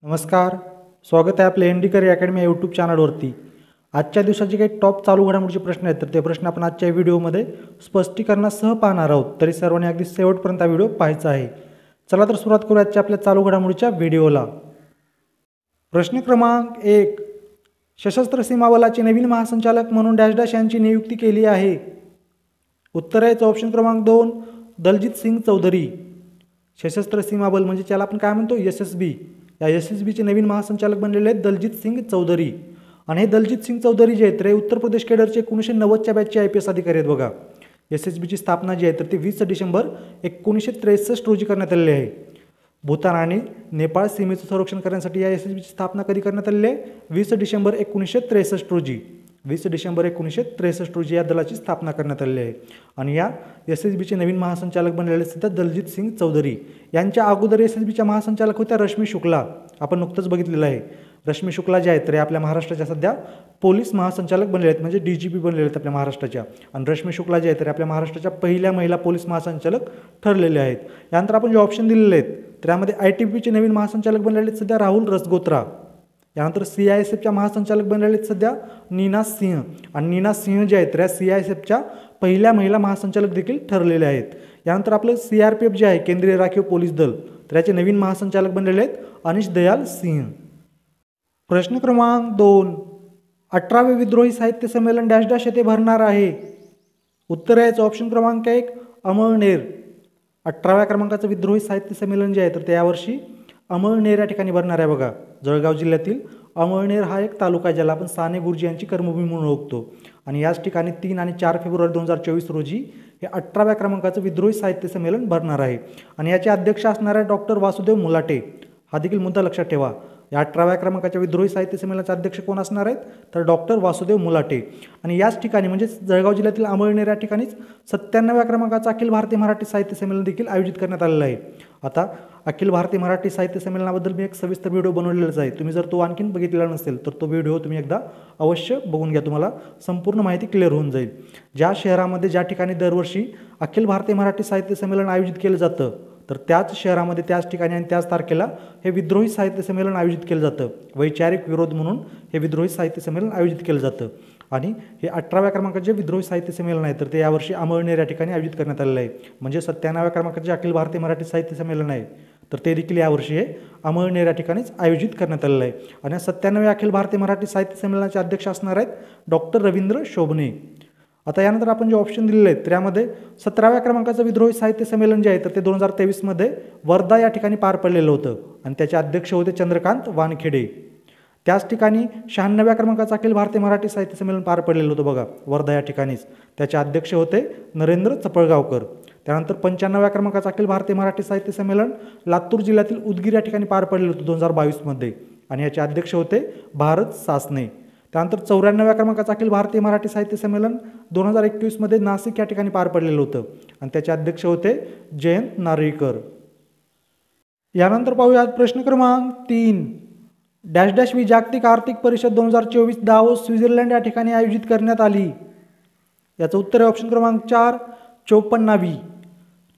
नमस्कार. स्वागत आहे आपल्या एनडी अकॅडमी या यूट्यूब चॅनलवरती. आजच्या दिवसाचे काही टॉप चालू घडामोडीचे प्रश्न आहेत, तर ते प्रश्न आपण आजच्या व्हिडिओमध्ये स्पष्टीकरणासह पाहणार आहोत. तरी सर्वांनी अगदी शेवटपर्यंत हा व्हिडिओ पाहायचा आहे. चला तर सुरुवात करूया आजच्या आपल्या चालू घडामोडीच्या व्हिडिओला. प्रश्न क्रमांक 1. सशस्त्र सीमा बलाचे नवीन महासंचालक म्हणून डॅश डॅश यांची नियुक्ती केली आहे. उत्तर आहे ऑप्शन क्रमांक 2 दलजीत सिंग चौधरी. सशस्त्र सीमा बल म्हणजे त्याला आपण काय म्हणतो, SSB. या SSBचे नवीन महासंचालक बनलेले आहेत दलजीत सिंग चौधरी. आणि हे दलजीत सिंग चौधरी जे आहेत ते उत्तर प्रदेश केडरचे 1990च्या बॅचचे IPS अधिकारी आहेत बघा. SSBची स्थापना जी आहे तर ती 20 डिसेंबर 1963 रोजी करण्यात आलेली आहे. भूतान आणि नेपाळ सीमेचं संरक्षण करण्यासाठी या SSBची स्थापना कधी करण्यात आलेली आहे? 20 डिसेंबर 1963 रोजी. 20 डिसेंबर 1963 रोजी या दलाची स्थापना करण्यात आलेली आहे. आणि या SSBचे नवीन महासंचालक बनलेले सध्या दलजीत सिंग चौधरी. यांच्या अगोदर SSBच्या महासंचालक होत्या रश्मी शुक्ला. आपण नुकतंच बघितलेलं आहे. रश्मी शुक्ला जे आहेत तर आपल्या महाराष्ट्राच्या सध्या पोलीस महासंचालक बनलेले आहेत, म्हणजे DGP बनलेले आहेत आपल्या महाराष्ट्राच्या. आणि रश्मी शुक्ला जे आहेत तर आपल्या महाराष्ट्राच्या पहिल्या महिला पोलीस महासंचालक ठरलेले आहेत. यानंतर आपण जे ऑप्शन दिलेले आहेत त्यामध्ये ITBPचे नवीन महासंचालक बनलेले आहेत सध्या राहुल रसगोत्रा. यानंतर CISFच्या महासंचालक बनलेले आहेत सध्या नीना सिंह. आणि नीना सिंह जे आहेत तर या CISFच्या पहिल्या महिला महासंचालक देखील ठरलेले आहेत. यानंतर आपलं CRPF जे आहे केंद्रीय राखीव पोलीस दल तर याचे नवीन महासंचालक बनलेले आहेत अनिश दयाल सिंह. प्रश्न क्रमांक 2. 18वे विद्रोही साहित्य संमेलन डॅश डॅश येथे भरणार आहे. उत्तर आहे ऑप्शन क्रमांक 1 अमळनेर. 18व्या क्रमांकाचं विद्रोही साहित्य संमेलन जे आहे तर ते यावर्षी अमळनेर या ठिकाणी भरणार आहे बघा. जळगाव जिल्ह्यातील अमळनेर हा एक तालुका ज्याला आपण साने गुरुजी यांची कर्मभूमी म्हणून ओळखतो. आणि याच ठिकाणी 3 आणि 4 फेब्रुवारी 2024 रोजी हे 18व्या क्रमांकाचं विद्रोही साहित्य संमेलन भरणार आहे. आणि याचे अध्यक्ष असणार आहे डॉक्टर वासुदेव मुलाटे. हा देखील मुद्दा लक्षात ठेवा. या 18व्या क्रमांकाच्या विद्रोही साहित्य संमेलनाचे अध्यक्ष कोण असणार आहेत तर डॉक्टर वासुदेव मुलाटे. आणि याच ठिकाणी म्हणजे जळगाव जिल्ह्यातील अमळनेर या ठिकाणीच 97व्या क्रमांकाचं अखिल भारतीय मराठी साहित्य संमेलन देखील आयोजित करण्यात आलेलं आहे. आता अखिल भारतीय मराठी साहित्य संमेलनाबद्दल मी एक सविस्तर व्हिडिओ बनवलेलाच आहे. तुम्ही जर तो आणखीन बघितलेला नसेल तर तो व्हिडिओ तुम्ही एकदा अवश्य बघून घ्या, तुम्हाला संपूर्ण माहिती क्लिअर होऊन जाईल. ज्या शहरामध्ये ज्या ठिकाणी दरवर्षी अखिल भारतीय मराठी साहित्य संमेलन आयोजित केलं जातं तर त्याच शहरामध्ये त्याच ठिकाणी आणि त्याच तारखेला हे विद्रोही साहित्य संमेलन आयोजित केलं जातं. वैचारिक विरोध म्हणून हे विद्रोही साहित्य संमेलन आयोजित केलं जातं. आणि हे 18व्या क्रमांकाचे विद्रोही साहित्य संमेलन आहे तर ते यावर्षी अमळनेर या ठिकाणी आयोजित करण्यात आलेलं आहे. म्हणजे 97व्या क्रमांकाचे अखिल भारतीय मराठी साहित्य संमेलन आहे तर ते देखील यावर्षी हे अमळनेर या ठिकाणीच आयोजित करण्यात आलेलं आहे. आणि 97व्या अखिल भारतीय मराठी साहित्य संमेलनाचे अध्यक्ष असणार आहेत डॉक्टर रवींद्र शोभणे. आता यानंतर आपण जे ऑप्शन दिलेले आहेत त्यामध्ये 17व्या क्रमांकाचं विद्रोही साहित्य संमेलन जे आहे तर ते 2023 मध्ये वर्धा या ठिकाणी पार पडलेलं होतं. आणि त्याचे अध्यक्ष होते चंद्रकांत वानखेडे. त्याच ठिकाणी 96व्या क्रमांकाचं अखिल भारतीय मराठी साहित्य संमेलन पार पडलेलं होतं बघा, वर्धा या ठिकाणीच. त्याचे अध्यक्ष होते नरेंद्र चपळगावकर. त्यानंतर 95व्या क्रमांकाचं अखिल भारतीय मराठी साहित्य संमेलन लातूर जिल्ह्यातील उदगीर या ठिकाणी पार पडलेलं होतं 2022 मध्ये. आणि याचे अध्यक्ष होते भारत सासने. त्यानंतर 94व्या क्रमांकाचं अखिल भारतीय मराठी साहित्य संमेलन 2021 मध्ये नाशिक या ठिकाणी पार पडलेलं होतं. आणि त्याचे अध्यक्ष होते जयंत नारळीकर. यानंतर पाहूयात प्रश्न क्रमांक 3. डॅश डॅश वी जागतिक आर्थिक परिषद 2024 दावोस स्वित्झर्लंड या ठिकाणी आयोजित करण्यात आली. याचं उत्तर आहे ऑप्शन क्रमांक 4 54वी.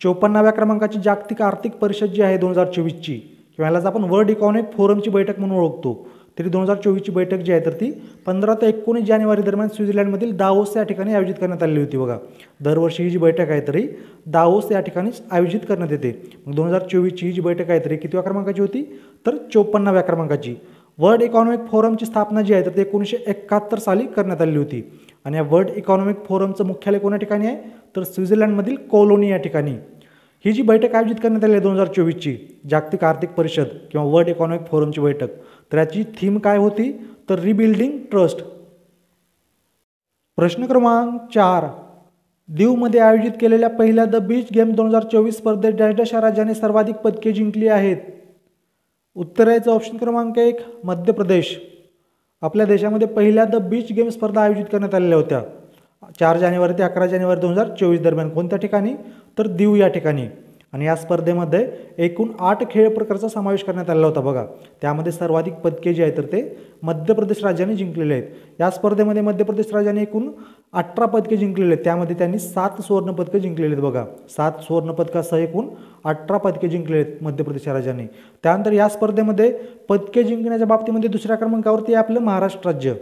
54व्या क्रमांकाची जागतिक आर्थिक परिषद जी आहे 2024ची, किंवा यालाच आपण वर्ल्ड इकॉनॉमिक फोरमची बैठक म्हणून ओळखतो. तरी 2024ची बैठक जी आहे तर ती 15 ते 19 जानेवारी दरम्यान स्वित्झर्लंडमधील दावोस या ठिकाणी आयोजित करण्यात आलेली होती बघा. दरवर्षी ही जी बैठक आहे तरी दावोस या ठिकाणीच आयोजित करण्यात येते. मग 2024ची ही जी बैठक आहे तरी कितव्या क्रमांकाची होती तर 54व्या क्रमांकाची. वर्ल्ड इकॉनॉमिक फोरमची स्थापना जी आहे तर ते 1971 साली करण्यात आली होती. आणि या वर्ल्ड इकॉनॉमिक फोरमचं मुख्यालय कोणत्या ठिकाणी आहे तर स्वित्झर्लंडमधील कोलोनी या ठिकाणी. ही जी बैठक आयोजित करण्यात आली आहे 2024ची जागतिक आर्थिक परिषद किंवा वर्ल्ड इकॉनॉमिक फोरमची बैठक, तर याची थीम काय होती तर रिबिल्डिंग ट्रस्ट. प्रश्न क्रमांक 4. दीवमध्ये आयोजित केलेल्या पहिल्या द बीच गेम 2024 स्पर्धेत डॅश डॅश या राज्याने सर्वाधिक पदके जिंकली आहेत. उत्तर आहे ऑप्शन क्रमांक 1 मध्य प्रदेश. आपल्या देशामध्ये पहिल्या द बीच गेम स्पर्धा आयोजित करण्यात आलेल्या होत्या 4 जानेवारी ते 11 जानेवारी 2024 दरम्यान. कोणत्या ठिकाणी तर दीव या ठिकाणी. आणि या स्पर्धेमध्ये एकूण 8 खेळ प्रकारचा समावेश करण्यात आलेला होता बघा. त्यामध्ये सर्वाधिक पदके जी आहेत तर ते मध्य प्रदेश राज्याने जिंकलेले आहेत. या स्पर्धेमध्ये मध्य प्रदेश राज्याने एकूण 18 पदके जिंकलेले आहेत. त्यामध्ये त्यांनी 7 सुवर्ण पदके जिंकलेले आहेत बघा. 7 सुवर्ण पदकासह एकूण 18 पदके जिंकलेले आहेत मध्य प्रदेश राज्याने. त्यानंतर या स्पर्धेमध्ये पदके जिंकण्याच्या बाबतीमध्ये दुसऱ्या क्रमांकावरती आहे आपलं महाराष्ट्र राज्य.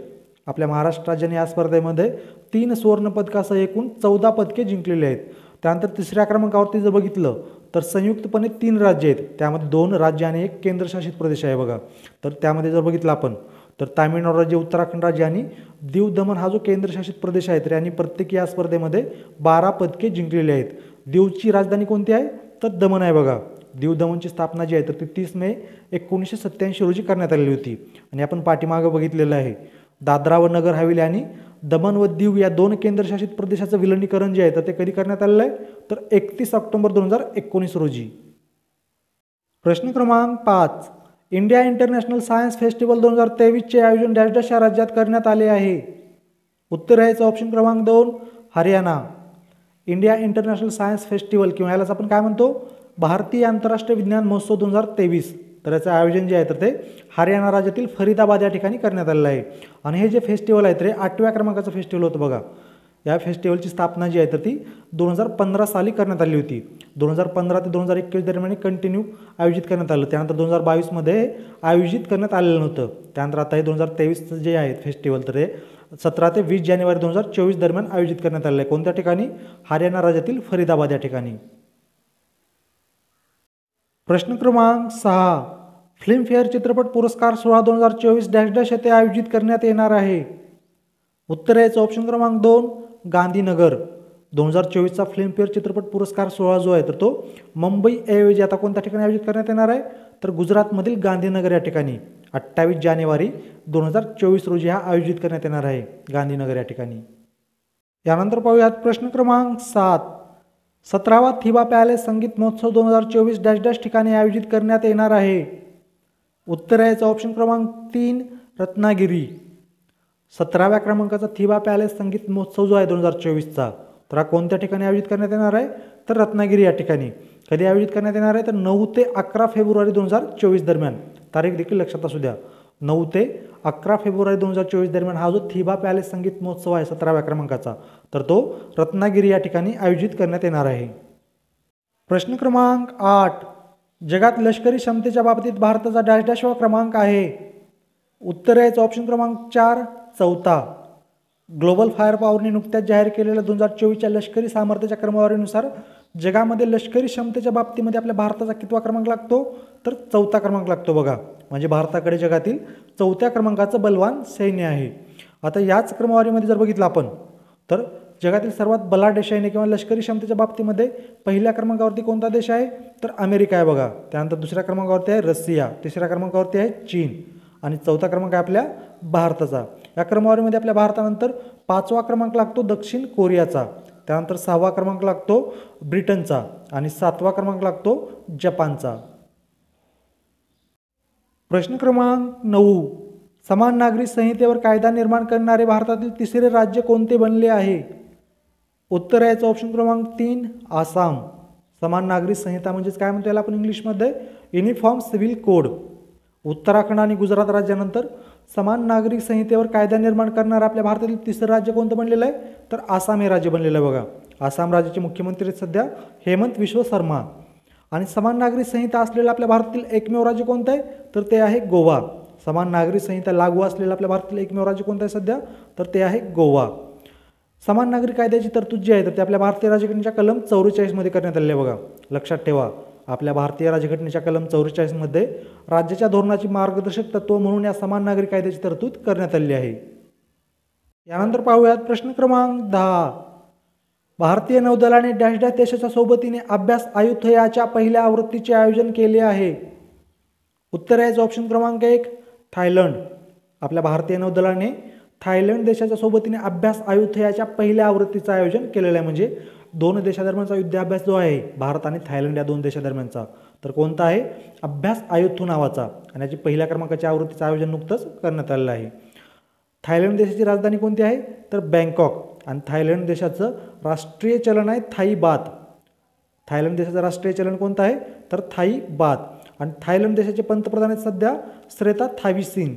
आपल्या महाराष्ट्र राज्याने या स्पर्धेमध्ये 3 सुवर्ण पदकासह एकूण 14 पदके जिंकलेले आहेत. त्यानंतर तिसऱ्या क्रमांकावरती जर बघितलं तर संयुक्तपणे 3 राज्य आहेत. त्यामध्ये 2 राज्य आणि 1 केंद्रशासित प्रदेश आहे बघा. तर त्यामध्ये जर बघितलं आपण तर तामिळनाडू राज्य, उत्तराखंड राज्य आणि दीव दमण हा जो केंद्रशासित प्रदेश आहे तर यांनी प्रत्येकी या स्पर्धेमध्ये 12 पदके जिंकलेली आहेत. दीवची राजधानी कोणती आहे तर दमण आहे बघा. दीव दमणची स्थापना जी आहे तर ती 30 मे 1987 रोजी करण्यात आलेली होती. आणि आपण पाठीमागे बघितलेलं आहे दादरा व नगर हवेली आणि दमण व दीव या 2 केंद्रशासित प्रदेशाचं विलिनीकरण जे आहे तर ते कधी करण्यात आलेलं आहे तर 31 ऑक्टोबर 2019 रोजी. प्रश्न क्रमांक 5. इंडिया इंटरनॅशनल सायन्स फेस्टिवल 2023चे आयोजन डॅश डॅश या राज्यात करण्यात आले आहे. उत्तर याचं ऑप्शन क्रमांक 2 Haryana. India international science festival किंवा यालाच आपण काय म्हणतो भारतीय आंतरराष्ट्रीय विज्ञान महोत्सव 2023 तर याचं आयोजन जे आहे तर ते हरियाणा राज्यातील फरीदाबाद या ठिकाणी करण्यात आलेलं आहे. आणि हे जे फेस्टिवल आहे तर 8व्या क्रमांकाचं फेस्टिवल होतं बघा. या फेस्टिवलची स्थापना जी आहे तर ती 2015 साली करण्यात आली होती. 2015 ते 2021 दरम्यान कंटिन्यू आयोजित करण्यात आलं. त्यानंतर 2022 मध्ये आयोजित करण्यात आलेलं नव्हतं. त्यानंतर आता हे 2023 जे आहे फेस्टिवल तर ते 17 ते 20 जानेवारी 2024 दरम्यान आयोजित करण्यात आलेलं आहे. कोणत्या ठिकाणी हरियाणा राज्यातील फरीदाबाद या ठिकाणी. प्रश्न क्रमांक 6. फिल्मफेअर चित्रपट पुरस्कार सोहळा 2024 डॅश डॅश येथे आयोजित करण्यात येणार आहे. उत्तर याचं ऑप्शन क्रमांक 2 गांधीनगर. 2024चा फिल्मफेअर चित्रपट पुरस्कार सोहळा जो आहे तर तो मुंबई ऐवजी आता कोणत्या ठिकाणी आयोजित करण्यात येणार आहे तर गुजरातमधील गांधीनगर या ठिकाणी 28 जानेवारी 2024 रोजी हा आयोजित करण्यात येणार आहे गांधीनगर या ठिकाणी. यानंतर पाहूयात प्रश्न क्रमांक 7. 17वा थिबा पॅलेस संगीत महोत्सव 2024 डॅश डॅश ठिकाणी आयोजित करण्यात येणार आहे. उत्तर याचं ऑप्शन क्रमांक 3 रत्नागिरी. 17व्या क्रमांकाचा थिबा पॅलेस संगीत महोत्सव जो आहे 2024चा तर हा कोणत्या ठिकाणी आयोजित करण्यात येणार आहे तर रत्नागिरी या ठिकाणी. कधी आयोजित करण्यात येणार आहे तर 9 ते 11 फेब्रुवारी 2024 दरम्यान. तारीख देखील लक्षात असू द्या. 9 ते 11 फेब्रुवारी 2024 दरम्यान हा जो थिबा पॅलेस संगीत महोत्सव आहे 17व्या क्रमांकाचा तर तो रत्नागिरी या ठिकाणी आयोजित करण्यात येणार आहे. प्रश्न क्रमांक 8. जगात लष्करी क्षमतेच्या बाबतीत भारताचा डॅश डॅश वा क्रमांक आहे. उत्तर याचं ऑप्शन क्रमांक 4 4था. ग्लोबल फायर पॉवरने नुकत्याच जाहीर केलेल्या 2024च्या लष्करी सामर्थ्याच्या क्रमवारीनुसार जगामध्ये लष्करी क्षमतेच्या बाबतीमध्ये आपल्या भारताचा कितवा क्रमांक लागतो तर 4था क्रमांक लागतो बघा. म्हणजे भारताकडे जगातील 4थ्या क्रमांकाचं बलवान सैन्य आहे. आता याच क्रमवारीमध्ये जर बघितलं आपण तर जगातील सर्वात बलाढ्य सैन्य किंवा लष्करी क्षमतेच्या बाबतीमध्ये पहिल्या क्रमांकावरती कोणता देश आहे तर अमेरिका आहे बघा. त्यानंतर दुसऱ्या क्रमांकावरती आहे रशिया, तिसऱ्या क्रमांकावरती आहे चीन आणि 4था क्रमांक आहे आपल्या भारताचा. या क्रमवारीमध्ये आपल्या भारतानंतर 5वा क्रमांक लागतो दक्षिण कोरियाचा, त्यानंतर 6वा क्रमांक लागतो ब्रिटनचा आणि 7वा क्रमांक लागतो जपानचा. प्रश्न क्रमांक 9. समान नागरी संहितेवर कायदा निर्माण करणारे भारतातील तिसरे राज्य कोणते बनले आहे. उत्तर याचं ऑप्शन क्रमांक 3 आसाम. समान नागरी संहिता म्हणजेच काय म्हणतो याला आपण इंग्लिशमध्ये युनिफॉर्म सिव्हिल कोड. उत्तराखंड आणि गुजरात राज्यानंतर समान नागरिक संहितेवर कायदा निर्माण करणारं आपल्या भारतातील तिसरं राज्य कोणतं बनलेलं आहे तर आसाम हे राज्य बनलेलं आहे बघा. आसाम राज्याचे मुख्यमंत्री सध्या हेमंत विश्व शर्मा. आणि समान नागरिक संहिता असलेलं आपल्या भारतातील एकमेव राज्य कोणतं आहे तर ते आहे गोवा. समान नागरिक संहिता लागू असलेलं आपल्या भारतातील एकमेव राज्य कोणतं आहे सध्या तर ते आहे गोवा. समान नागरिक कायद्याची तरतूद जी आहे तर ते आपल्या भारतीय राज्यघटनेच्या कलम 44 मध्ये करण्यात आलेली आहे बघा. लक्षात ठेवा आपल्या भारतीय राज्यघटनेच्या कलम 44 मध्ये राज्याच्या धोरणाची मार्गदर्शक तत्व म्हणून या समान नागरिक कायद्याची तरतूद करण्यात आलेली आहे. यानंतर पाहूयात प्रश्न क्रमांक 10. भारतीय नौदलाने डॅश डॅश देशाच्या सोबतीने अभ्यास आयुथयाच्या पहिल्या आवृत्तीचे आयोजन केले आहे. उत्तर याचं ऑप्शन क्रमांक 1 थायलंड. आपल्या भारतीय नौदलाने थायलंड देशाच्या सोबतीने अभ्यास आयुथयाच्या पहिल्या आवृत्तीचं आयोजन केलेलं आहे. म्हणजे 2 देशादरम्यानचा युद्धाभ्यास जो आहे भारत आणि थायलंड या 2 देशादरम्यानचा तर कोणता आहे अभ्यास आयुथू नावाचा आणि याची पहिल्या क्रमांकाच्या आवृत्तीचं आयोजन नुकतंच करण्यात आलेलं आहे. थायलंड देशाची राजधानी कोणती आहे तर बँकॉक आणि थायलंड देशाचं राष्ट्रीय चलन आहे थाई बात. थायलंड देशाचं राष्ट्रीय चलन कोणतं आहे तर थाई बात. आणि थायलंड देशाचे पंतप्रधान आहेत सध्या श्रेता थाविसिन.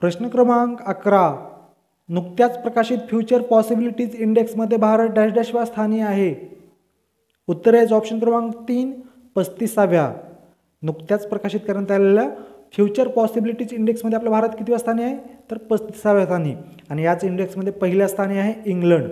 प्रश्न क्रमांक 11. नुकत्याच प्रकाशित फ्युचर पॉसिबिलिटीज इंडेक्समध्ये भारत डॅश डॅशव्या स्थानी आहे. उत्तर आहे ऑप्शन क्रमांक 3 35व्या. नुकत्याच प्रकाशित करण्यात आलेल्या फ्युचर पॉसिबिलिटीज इंडेक्समध्ये आपला भारत कितव्या स्थानी आहे तर 35व्या स्थानी. आणि याच इंडेक्समध्ये पहिल्या स्थानी आहे इंग्लंड.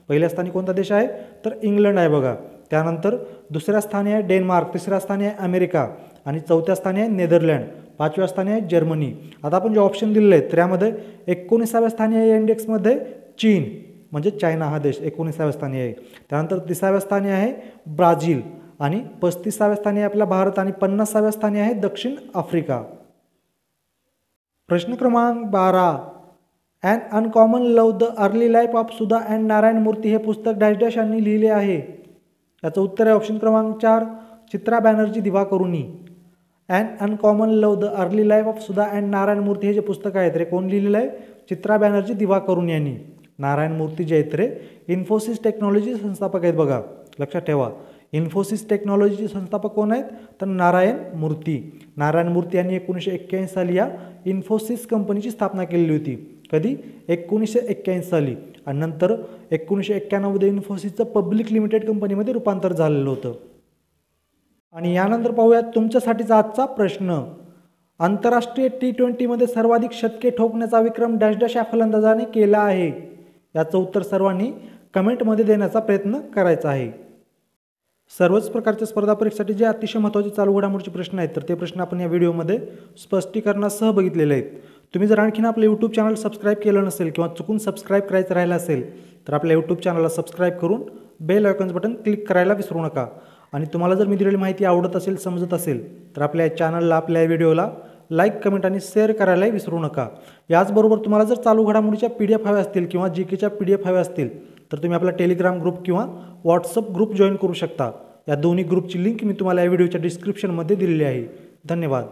पहिल्या स्थानी कोणता देश आहे तर इंग्लंड आहे बघा. त्यानंतर दुसऱ्या स्थानी आहे डेन्मार्क, तिसऱ्या स्थानी आहे अमेरिका आणि चौथ्या स्थानी आहे नेदरलँड, पाचव्या स्थानी आहे जर्मनी. आता आपण जे ऑप्शन दिलेले आहेत त्यामध्ये 19व्या स्थानी आहे या इंडेक्समध्ये चीन म्हणजे चायना हा देश 19व्या स्थानी आहे. त्यानंतर 30व्या स्थानी आहे ब्राझील आणि 35व्या स्थानी आहे आपला भारत आणि 50व्या स्थानी आहे दक्षिण आफ्रिका. प्रश्न क्रमांक 12. An uncommon love the early life of Sudha and Narayan Murthy हे पुस्तक डॅश डॅश यांनी लिहिले आहे. याचं उत्तर आहे ऑप्शन क्रमांक 4 Chitra Banerjee Divakaruni. An uncommon love the early life of Sudha and Narayan Murthy हे जे पुस्तक आहे ते कोण लिहिलेलं आहे चित्रा बॅनर्जी दिवाकरुनी यांनी. नारायण मूर्ती जे आहेत रे इन्फोसिस टेक्नॉलॉजी संस्थापक आहेत बघा, लक्षात ठेवा. इन्फोसिस टेक्नॉलॉजीचे संस्थापक कोण आहेत तर नारायण मूर्ती. नारायण मूर्ती यांनी 1981 साली या इन्फोसिस कंपनीची स्थापना केलेली होती. कधी 1981 साली. आणि नंतर 1991 मध्ये इन्फोसिसचं पब्लिक लिमिटेड कंपनीमध्ये रूपांतर झालेलं होतं. आणि यानंतर पाहूयात तुमच्यासाठीचा आजचा प्रश्न. आंतरराष्ट्रीय T20 मध्ये सर्वाधिक शतके ठोकण्याचा विक्रम डॅश डॅश या फलंदाजाने केला आहे. याचं उत्तर सर्वांनी कमेंटमध्ये देण्याचा प्रयत्न करायचा आहे. सर्वच प्रकारच्या स्पर्धा परीक्षेसाठी जे अतिशय महत्त्वाचे चालू घडामोडीचे प्रश्न आहेत तर ते प्रश्न आपण या व्हिडिओमध्ये स्पष्टीकरणासह बघितलेले आहेत. तुम्ही जर आणखीन आपलं यूट्यूब चॅनल सबस्क्राईब केलं नसेल किंवा चुकून सबस्क्राईब करायचं राहिलं असेल तर आपल्या यूट्यूब चॅनलला सबस्क्राईब करून बेल आयकॉन्स बटन क्लिक करायला विसरू नका. आणि तुम्हाला जर मी दिलेली माहिती आवडत असेल समजत असेल तर आपल्या चॅनलला आपल्या व्हिडिओला लाईक कमेंट आणि शेअर करायलाही विसरू नका. याचबरोबर तुम्हाला जर चालू घडामोडीच्या PDF हव्या असतील किंवा GKच्या PDF हव्या असतील तर तुम्ही आपला टेलिग्राम ग्रुप किंवा व्हॉट्सअप ग्रुप जॉईन करू शकता. या दोन्ही ग्रुपची लिंक मी तुम्हाला या व्हिडिओच्या डिस्क्रिप्शनमध्ये दिलेली आहे. धन्यवाद.